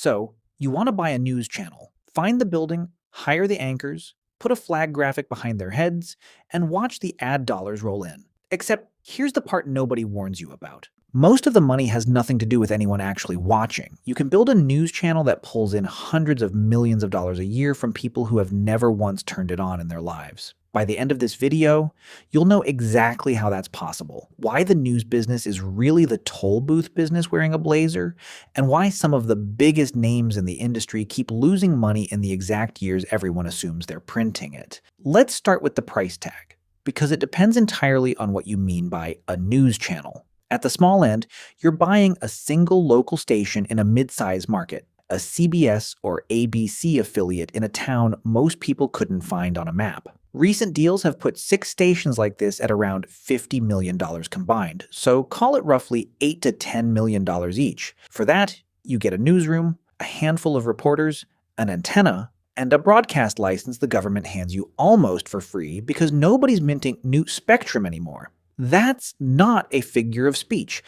So, you want to buy a news channel. Find the building, hire the anchors, put a flag graphic behind their heads, and watch the ad dollars roll in. Except, here's the part nobody warns you about. Most of the money has nothing to do with anyone actually watching. You can build a news channel that pulls in hundreds of millions of dollars a year from people who have never once turned it on in their lives. By the end of this video, you'll know exactly how that's possible, why the news business is really the toll booth business wearing a blazer, and why some of the biggest names in the industry keep losing money in the exact years everyone assumes they're printing it. Let's start with the price tag, because it depends entirely on what you mean by a news channel. At the small end, you're buying a single local station in a mid-size market, a CBS or ABC affiliate in a town most people couldn't find on a map. Recent deals have put 6 stations like this at around $50 million combined, so call it roughly $8 to $10 million each. For that, you get a newsroom, a handful of reporters, an antenna, and a broadcast license the government hands you almost for free because nobody's minting new spectrum anymore. That's not a figure of speech.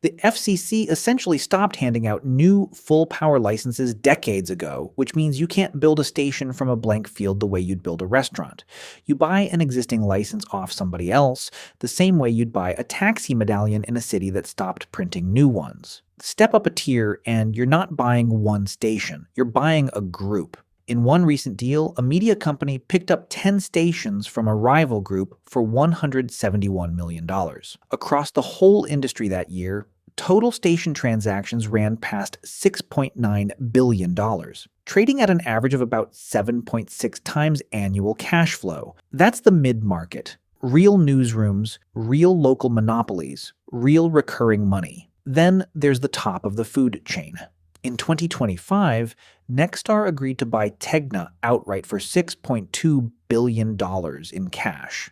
The FCC essentially stopped handing out new full-power licenses decades ago, which means you can't build a station from a blank field the way you'd build a restaurant. You buy an existing license off somebody else, the same way you'd buy a taxi medallion in a city that stopped printing new ones. Step up a tier, and you're not buying one station. You're buying a group. In one recent deal, a media company picked up 10 stations from a rival group for $171 million. Across the whole industry that year, total station transactions ran past $6.9 billion, trading at an average of about 7.6 times annual cash flow. That's the mid-market. Real newsrooms, real local monopolies, real recurring money. Then there's the top of the food chain. In 2025, Nexstar agreed to buy Tegna outright for $6.2 billion in cash.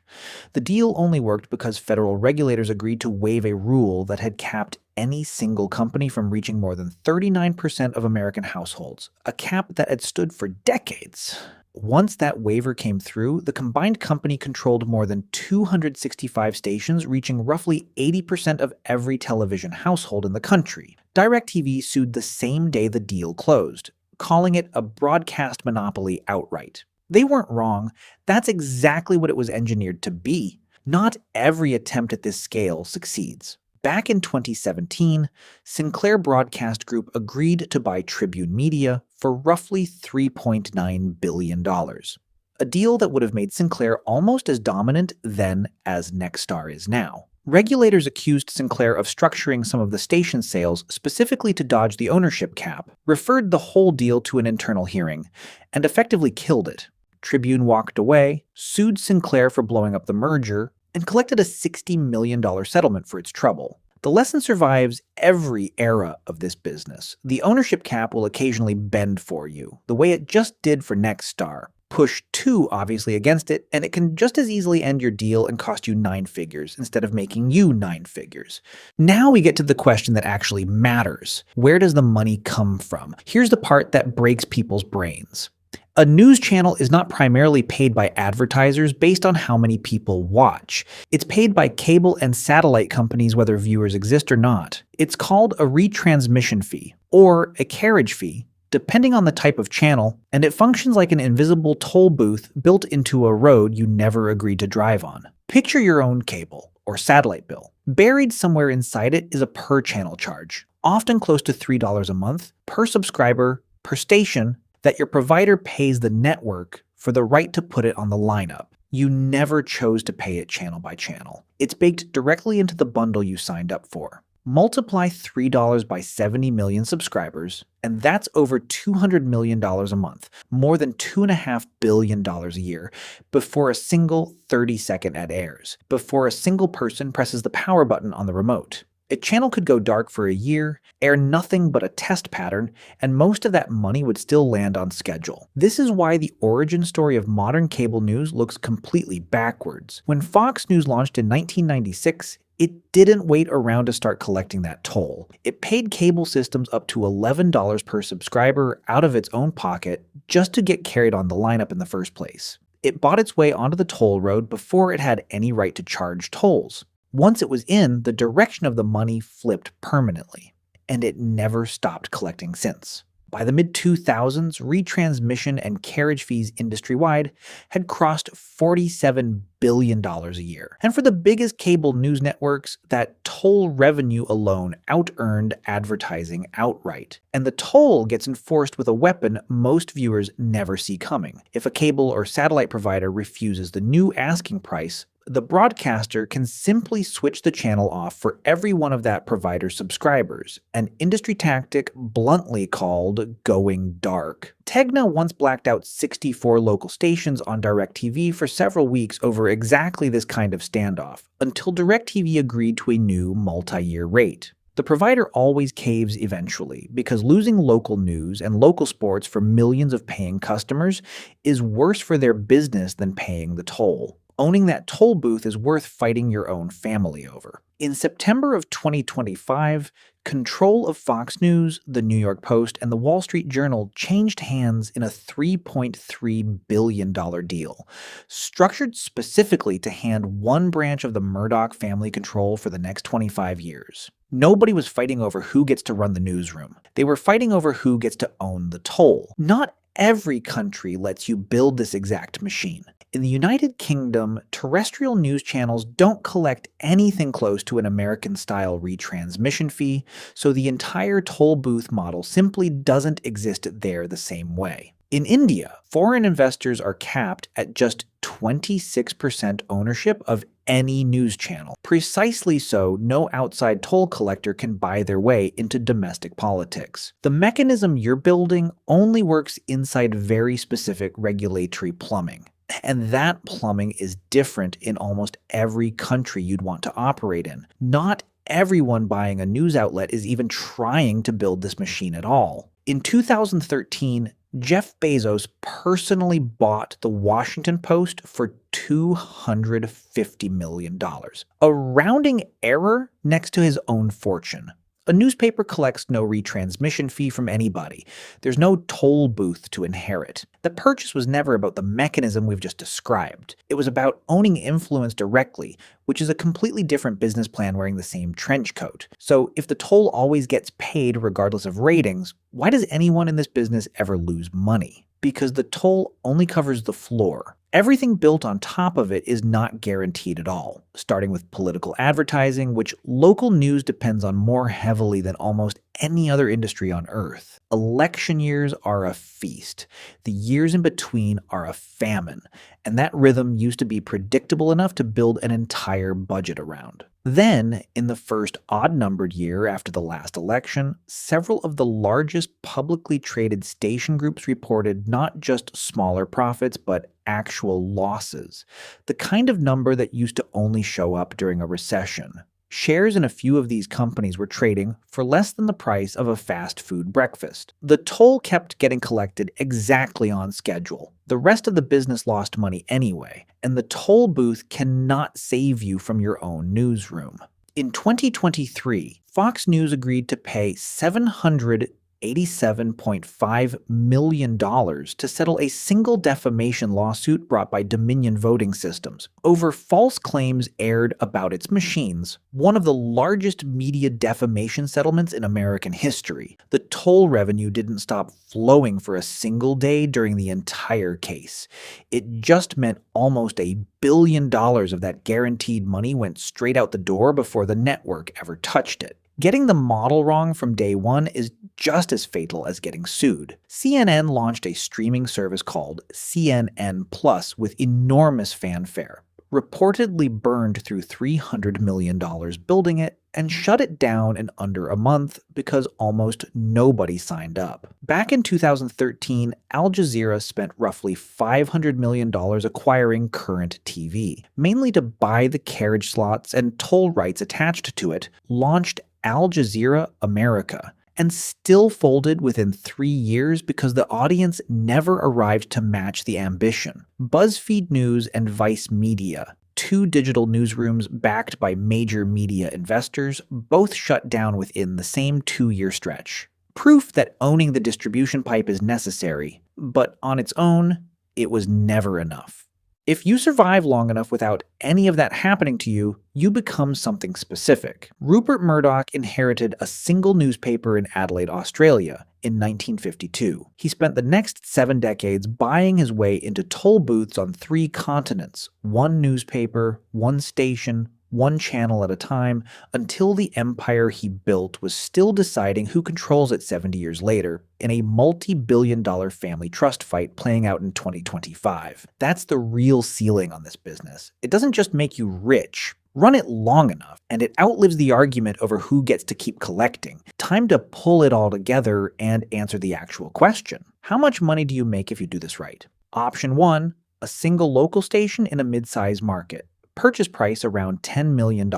The deal only worked because federal regulators agreed to waive a rule that had capped any single company from reaching more than 39% of American households, a cap that had stood for decades. Once that waiver came through, the combined company controlled more than 265 stations, reaching roughly 80% of every television household in the country. DirecTV sued the same day the deal closed, calling it a broadcast monopoly outright. They weren't wrong. That's exactly what it was engineered to be. Not every attempt at this scale succeeds. Back in 2017, Sinclair Broadcast Group agreed to buy Tribune Media for roughly $3.9 billion, a deal that would have made Sinclair almost as dominant then as Nexstar is now. Regulators accused Sinclair of structuring some of the station sales specifically to dodge the ownership cap, referred the whole deal to an internal hearing, and effectively killed it. Tribune walked away, sued Sinclair for blowing up the merger, and collected a $60 million settlement for its trouble. The lesson survives every era of this business. The ownership cap will occasionally bend for you, the way it just did for Nexstar. Push too obviously against it, and it can just as easily end your deal and cost you 9 figures instead of making you 9 figures. Now we get to the question that actually matters. Where does the money come from? Here's the part that breaks people's brains. A news channel is not primarily paid by advertisers based on how many people watch. It's paid by cable and satellite companies whether viewers exist or not. It's called a retransmission fee, or a carriage fee, depending on the type of channel, and it functions like an invisible toll booth built into a road you never agreed to drive on. Picture your own cable, or satellite bill. Buried somewhere inside it is a per-channel charge, often close to $3 a month, per subscriber, per station, that your provider pays the network for the right to put it on the lineup. You never chose to pay it channel by channel. It's baked directly into the bundle you signed up for. Multiply $3 by 70 million subscribers, and that's over $200 million a month, more than $2.5 billion a year, before a single 30-second ad airs, before a single person presses the power button on the remote. A channel could go dark for a year, air nothing but a test pattern, and most of that money would still land on schedule. This is why the origin story of modern cable news looks completely backwards. When Fox News launched in 1996, it didn't wait around to start collecting that toll. It paid cable systems up to $11 per subscriber out of its own pocket just to get carried on the lineup in the first place. It bought its way onto the toll road before it had any right to charge tolls. Once it was in, the direction of the money flipped permanently, and it never stopped collecting since. By the mid-2000s, retransmission and carriage fees industry-wide had crossed $47 billion a year. And for the biggest cable news networks, that toll revenue alone out-earned advertising outright. And the toll gets enforced with a weapon most viewers never see coming. If a cable or satellite provider refuses the new asking price, the broadcaster can simply switch the channel off for every one of that provider's subscribers, an industry tactic bluntly called going dark. Tegna once blacked out 64 local stations on DirecTV for several weeks over exactly this kind of standoff, until DirecTV agreed to a new multi-year rate. The provider always caves eventually, because losing local news and local sports for millions of paying customers is worse for their business than paying the toll. Owning that toll booth is worth fighting your own family over. In September of 2025, control of Fox News, The New York Post, and The Wall Street Journal changed hands in a $3.3 billion deal, structured specifically to hand one branch of the Murdoch family control for the next 25 years. Nobody was fighting over who gets to run the newsroom. They were fighting over who gets to own the toll. Not every country lets you build this exact machine. In the United Kingdom, terrestrial news channels don't collect anything close to an American-style retransmission fee, so the entire toll booth model simply doesn't exist there the same way. In India, foreign investors are capped at just 26% ownership of any news channel. Precisely so, no outside toll collector can buy their way into domestic politics. The mechanism you're building only works inside very specific regulatory plumbing. And that plumbing is different in almost every country you'd want to operate in. Not everyone buying a news outlet is even trying to build this machine at all. In 2013, Jeff Bezos personally bought the Washington Post for $250 million. A rounding error next to his own fortune. A newspaper collects no retransmission fee from anybody. There's no toll booth to inherit. The purchase was never about the mechanism we've just described. It was about owning influence directly, which is a completely different business plan wearing the same trench coat. So if the toll always gets paid regardless of ratings, why does anyone in this business ever lose money? Because the toll only covers the floor. Everything built on top of it is not guaranteed at all, starting with political advertising, which local news depends on more heavily than almost any other industry on Earth. Election years are a feast. The years in between are a famine, and that rhythm used to be predictable enough to build an entire budget around. Then, in the first odd-numbered year after the last election, several of the largest publicly traded station groups reported not just smaller profits, but actual losses, the kind of number that used to only show up during a recession. Shares in a few of these companies were trading for less than the price of a fast food breakfast. The toll kept getting collected exactly on schedule. The rest of the business lost money anyway, and the toll booth cannot save you from your own newsroom. In 2023, Fox News agreed to pay $787.5 million to settle a single defamation lawsuit brought by Dominion Voting Systems over false claims aired about its machines, one of the largest media defamation settlements in American history. The toll revenue didn't stop flowing for a single day during the entire case. It just meant almost $1 billion of that guaranteed money went straight out the door before the network ever touched it. Getting the model wrong from day one is just as fatal as getting sued. CNN launched a streaming service called CNN Plus with enormous fanfare, reportedly burned through $300 million building it, and shut it down in under a month because almost nobody signed up. Back in 2013, Al Jazeera spent roughly $500 million acquiring Current TV, mainly to buy the carriage slots and toll rights attached to it, launched Al Jazeera America, and still folded within 3 years because the audience never arrived to match the ambition. BuzzFeed News and Vice Media, two digital newsrooms backed by major media investors, both shut down within the same 2-year stretch. Proof that owning the distribution pipe is necessary, but on its own, it was never enough. If you survive long enough without any of that happening to you, you become something specific. Rupert Murdoch inherited a single newspaper in Adelaide, Australia in 1952. He spent the next 7 decades buying his way into toll booths on 3 continents, one newspaper, one station, one channel at a time, until the empire he built was still deciding who controls it 70 years later, in a multi-billion-dollar family trust fight playing out in 2025. That's the real ceiling on this business. It doesn't just make you rich. Run it long enough, and it outlives the argument over who gets to keep collecting. Time to pull it all together and answer the actual question. How much money do you make if you do this right? Option 1, a single local station in a mid-size market. Purchase price around $10 million,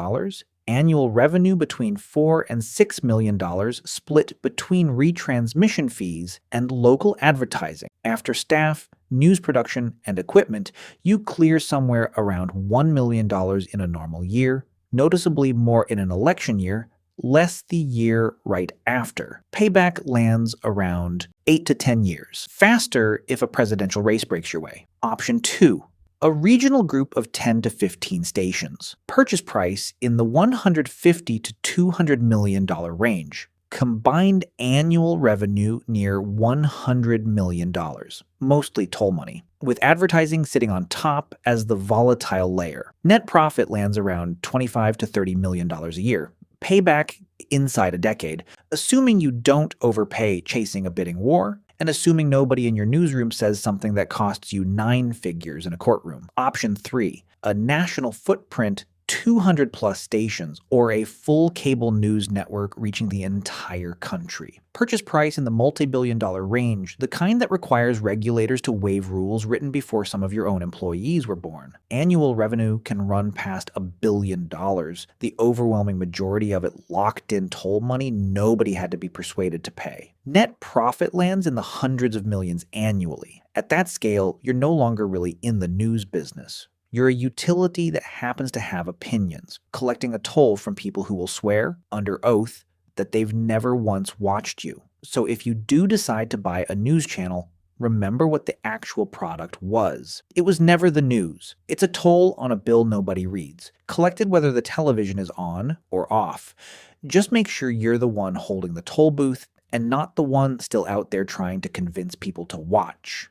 annual revenue between $4 and $6 million split between retransmission fees and local advertising. After staff, news production, and equipment, you clear somewhere around $1 million in a normal year, noticeably more in an election year, less the year right after. Payback lands around 8 to 10 years. Faster if a presidential race breaks your way. Option 2. A regional group of 10 to 15 stations. Purchase price in the $150 to $200 million range. Combined annual revenue near $100 million, mostly toll money, with advertising sitting on top as the volatile layer. Net profit lands around $25 to $30 million a year. Payback inside a decade, assuming you don't overpay chasing a bidding war, and assuming nobody in your newsroom says something that costs you 9 figures in a courtroom. Option 3, a national footprint, 200 plus stations, or a full cable news network reaching the entire country. Purchase price in the multi-billion-dollar range, the kind that requires regulators to waive rules written before some of your own employees were born. Annual revenue can run past $1 billion, the overwhelming majority of it locked-in toll money nobody had to be persuaded to pay. Net profit lands in the hundreds of millions annually. At that scale, you're no longer really in the news business. You're a utility that happens to have opinions, collecting a toll from people who will swear, under oath, that they've never once watched you. So if you do decide to buy a news channel, remember what the actual product was. It was never the news. It's a toll on a bill nobody reads, collected whether the television is on or off. Just make sure you're the one holding the toll booth and not the one still out there trying to convince people to watch.